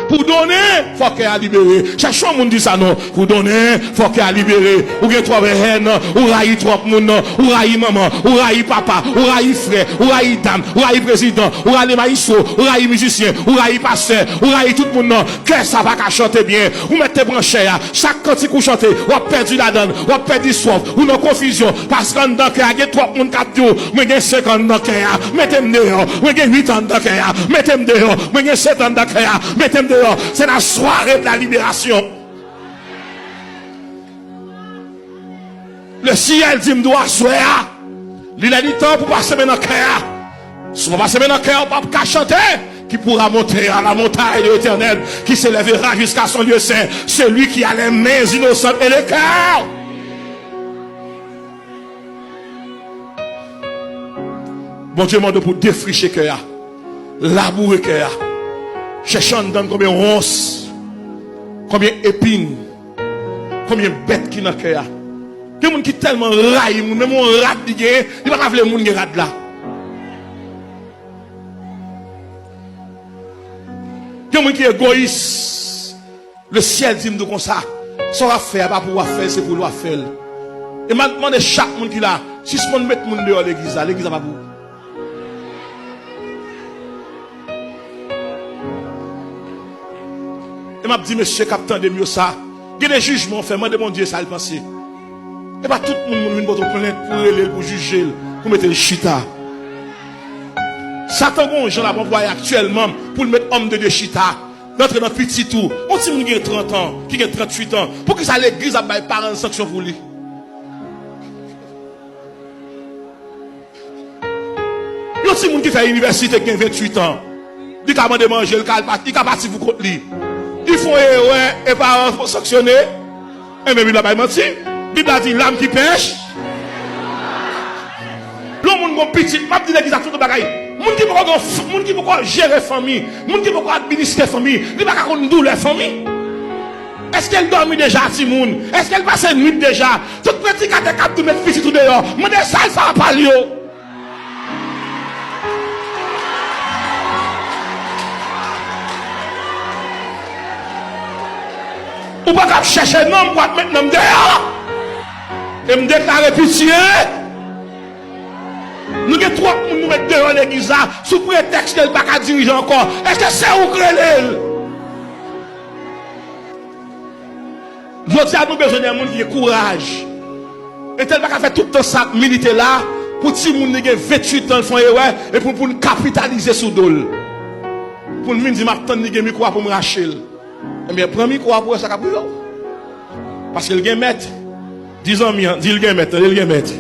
Pour donner, faut qu'elle a libéré. Cherchons moun dit ça non. Pour donner, faut qu'elle a libéré. Ou gen trop haine, ou raï trop moun, ou raï maman, ou raï papa, ou raï frère, ou raï dame, ou raï président, ou raï maïso, ou raï musicien, ou raï pasteur, ou raï tout le monde. Que ça va qu'à chanter bien. Ou mettez branché, chaque cantique ou chanter, ou a perdu la donne, ou a perdu soif, ou non confusion. Parce qu'en dans qu'il y a trop moun 4 jours, moi j'ai 50 dans qu'il y a, mettez-moi dehors, moi j'ai 8 ans dans qu'il y a, mettez-moi dehors, moi j'ai 7 ans dans qu'il y a, mettez-moi dehors. C'est la soirée de la libération. Le ciel dit, me doit soir. Il a dit temps pour passer dans le cœur. Si on passe dans le cœur, on ne peut pas chanter. Qui pourra monter à la montagne de l'Éternel, qui s'élèvera jusqu'à son lieu saint. Celui qui a les mains innocentes et le cœur. Bon Dieu m'a demandé pour défricher le cœur, labourer le cœur. Cherchant dans combien ronces, combien épines, combien bêtes qui dans le cœur. Il y a des gens qui sont tellement raillés, même on rate, il n'y a pas de gens qui rate là. Il y a des gens qui sont égoïstes. Le ciel dit comme ça. Ça va faire, pas pouvoir faire, c'est pour le faire. Et m'a demandé chaque monde qui là, si ce monde met le monde dehors l'église va pas pour. Et m'a dit, monsieur capitaine de mieux ça, il y a des jugements faits, moi de mon Dieu, ça le penser. Et pas tout le monde vient pour plaindre, pour juger, pour mettre le chita. Satan, bon, j'en ai envoyé actuellement pour le mettre homme de Dieu chita. D'entrer dans petit tour. On dit qu'il a 30 ans, qu'il a 38 ans. Pour que ça l'église a des parents de sanction pour lui. Il y a des gens qui fait l'université qui a 28 ans. Il a demandé manger, il a parti pour contre lui. Ils font et parents pour sanctionner. Et même il a pas menti. Il a dit l'âme qui pêche. L'homme qui est petit, m'a dit l'église a tout de bagaille. Moun qui peut gérer famille, moun qui peut administrer famille, il va pas conduire la famille. Est-ce qu'elle dormit déjà Timoun? Est-ce qu'elle passe une nuit déjà? Toute petite à des cap de mettre petit tout dehors. Mon ça va pas lieu. Ou pas chercher un homme pour mettre un homme dehors. Et me déclarer pitié. Nous avons trois pour nous mettre dehors l'église sous prétexte qu'elle n'a pas diriger encore. Est-ce que c'est où qu'elle Je dis à nous besoin d'un monde qui a courage. Et tel pas faire tout le temps ça militer là pour que les gens qui ont 28 ans font et pour nous capitaliser sur d'ol. Pour nous dire maintenant nous avons micro pour me racher. Eh bien prends micro pour ça capable. Parce qu'il y a un maître. 10 ans, dis le maître, il y a un maître.